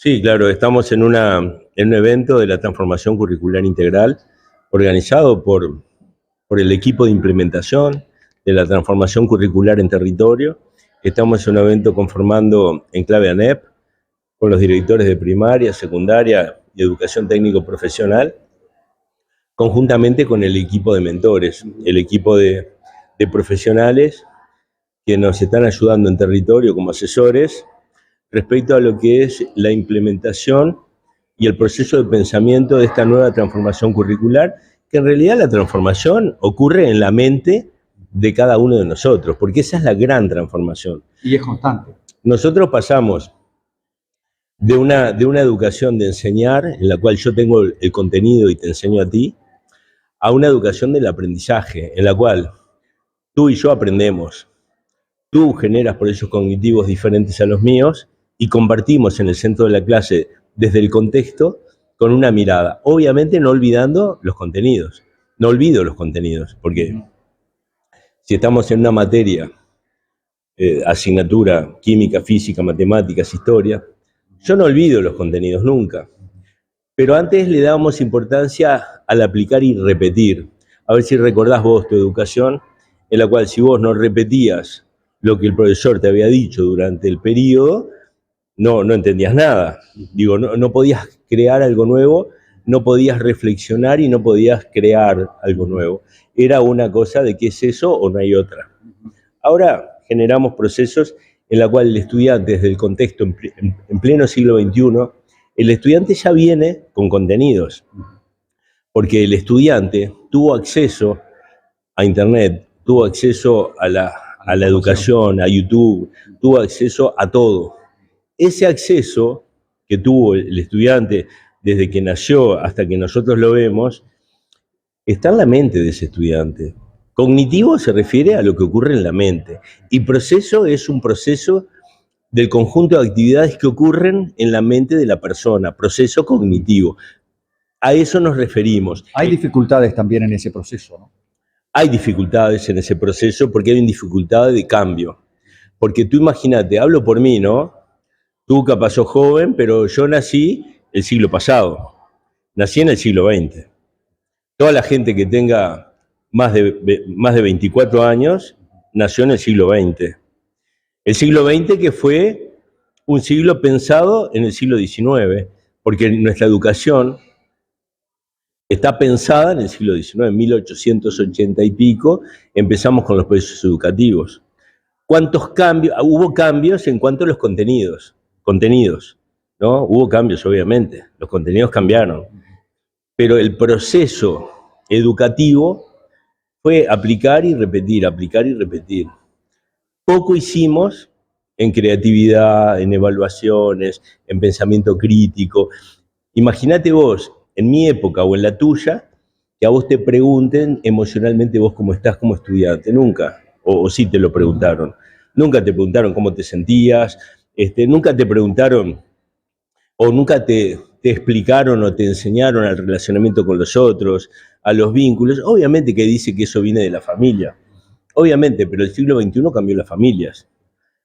Sí, claro, estamos en un evento de la transformación curricular integral organizado por el equipo de implementación de la transformación curricular en territorio. Estamos en un evento conformando en clave ANEP con los directores de primaria, secundaria y educación técnico profesional, conjuntamente con el equipo de mentores, el equipo de profesionales que nos están ayudando en territorio como asesores respecto a lo que es la implementación y el proceso de pensamiento de esta nueva transformación curricular, que en realidad la transformación ocurre en la mente de cada uno de nosotros, porque esa es la gran transformación. Y es constante. Nosotros pasamos de una educación de enseñar, en la cual yo tengo el contenido y te enseño a ti, a una educación del aprendizaje, en la cual tú y yo aprendemos. Tú generas procesos cognitivos diferentes a los míos y compartimos en el centro de la clase desde el contexto con una mirada, obviamente no olvidando los contenidos. No olvido los contenidos, porque si estamos en una materia, asignatura, química, física, matemáticas, historia, yo no olvido los contenidos nunca. Pero antes le dábamos importancia al aplicar y repetir. A ver si recordás vos tu educación, en la cual si vos no repetías lo que el profesor te había dicho durante el periodo, no entendías nada. Digo, no podías crear algo nuevo, no podías reflexionar y no podías crear algo nuevo. Era una cosa de qué es eso o no hay otra. Ahora generamos procesos en la cual el estudiante, desde el contexto en pleno siglo XXI, el estudiante ya viene con contenidos, porque el estudiante tuvo acceso a Internet, tuvo acceso a la educación, a YouTube, tuvo acceso a todo. Ese acceso que tuvo el estudiante desde que nació hasta que nosotros lo vemos, está en la mente de ese estudiante. Cognitivo se refiere a lo que ocurre en la mente, y proceso es un proceso del conjunto de actividades que ocurren en la mente de la persona, proceso cognitivo. A eso nos referimos. Hay dificultades también en ese proceso, ¿no? Hay dificultades en ese proceso porque hay una dificultad de cambio. Porque tú imagínate, hablo por mí, ¿no? Tú capaz sos joven, pero yo nací el siglo pasado. Nací en el siglo XX. Toda la gente que tenga más de 24 años nació en el siglo XX. El siglo XX que fue un siglo pensado en el siglo XIX, porque nuestra educación está pensada en el siglo XIX, en 1880 y pico, empezamos con los procesos educativos. ¿Cuántos cambios? Hubo cambios en cuanto a los contenidos, ¿no? Hubo cambios, obviamente, los contenidos cambiaron, pero el proceso educativo fue aplicar y repetir, aplicar y repetir. Poco hicimos en creatividad, en evaluaciones, en pensamiento crítico. Imagínate vos, en mi época o en la tuya, que a vos te pregunten emocionalmente vos cómo estás como estudiante. Nunca, o sí te lo preguntaron. Nunca te preguntaron cómo te sentías, nunca te preguntaron o nunca te explicaron o te enseñaron al relacionamiento con los otros, a los vínculos. Obviamente que dice que eso viene de la familia. Obviamente, pero el siglo XXI cambió las familias.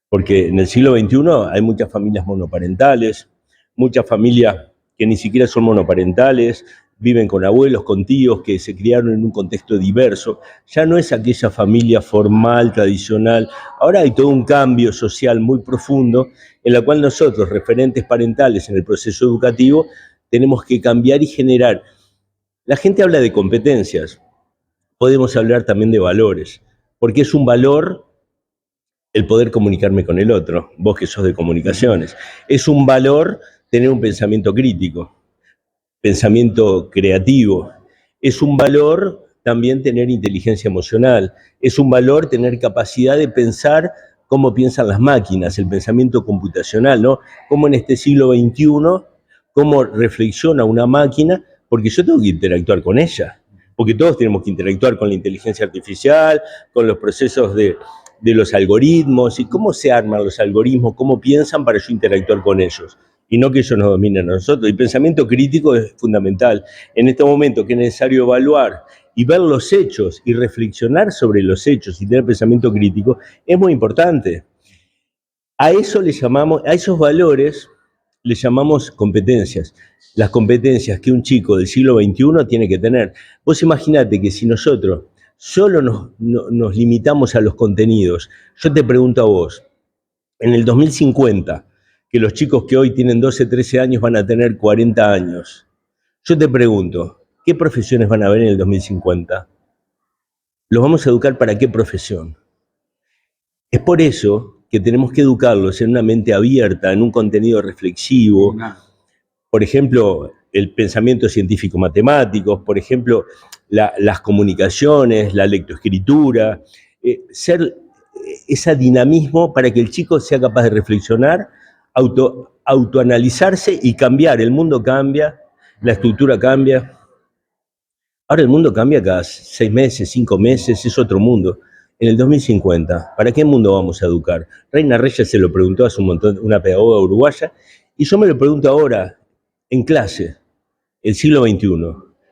Porque en el siglo XXI hay muchas familias monoparentales, muchas familias que ni siquiera son monoparentales, viven con abuelos, con tíos que se criaron en un contexto diverso. Ya no es aquella familia formal, tradicional. Ahora hay todo un cambio social muy profundo en la cual nosotros, referentes parentales en el proceso educativo, tenemos que cambiar y generar. La gente habla de competencias, podemos hablar también de valores, porque es un valor el poder comunicarme con el otro, vos que sos de comunicaciones. Es un valor tener un pensamiento crítico, pensamiento creativo. Es un valor también tener inteligencia emocional. Es un valor tener capacidad de pensar cómo piensan las máquinas, el pensamiento computacional, ¿no? Cómo en este siglo XXI, cómo reflexiona una máquina, porque yo tengo que interactuar con ella. Porque todos tenemos que interactuar con la inteligencia artificial, con los procesos de los algoritmos y cómo se arman los algoritmos, cómo piensan para yo interactuar con ellos y no que ellos nos dominen a nosotros. El pensamiento crítico es fundamental. En este momento que es necesario evaluar y ver los hechos y reflexionar sobre los hechos y tener pensamiento crítico es muy importante. A eso le llamamos, a esos valores le llamamos competencias. Las competencias que un chico del siglo XXI tiene que tener. Vos imaginate que si nosotros solo nos limitamos a los contenidos, yo te pregunto a vos, en el 2050, que los chicos que hoy tienen 12, 13 años van a tener 40 años, yo te pregunto, ¿qué profesiones van a haber en el 2050? ¿Los vamos a educar para qué profesión? Es por eso que tenemos que educarlos en una mente abierta, en un contenido reflexivo. Por ejemplo, el pensamiento científico-matemático, por ejemplo, las comunicaciones, la lectoescritura, ser ese dinamismo para que el chico sea capaz de reflexionar, autoanalizarse y cambiar. El mundo cambia, la estructura cambia. Ahora el mundo cambia cada 6 meses, 5 meses, es otro mundo. En el 2050, ¿para qué mundo vamos a educar? Reina Reyes se lo preguntó hace un montón, una pedagoga uruguaya, y yo me lo pregunto ahora, en clase, el siglo XXI,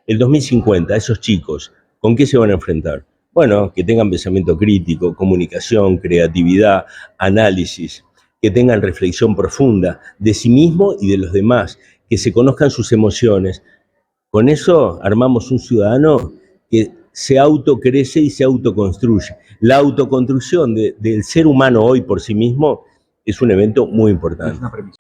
el 2050, esos chicos, ¿con qué se van a enfrentar? Bueno, que tengan pensamiento crítico, comunicación, creatividad, análisis, que tengan reflexión profunda de sí mismo y de los demás, que se conozcan sus emociones. Con eso armamos un ciudadano que se autocrece y se autoconstruye. La autoconstrucción del ser humano hoy por sí mismo es un evento muy importante. Es una premisa.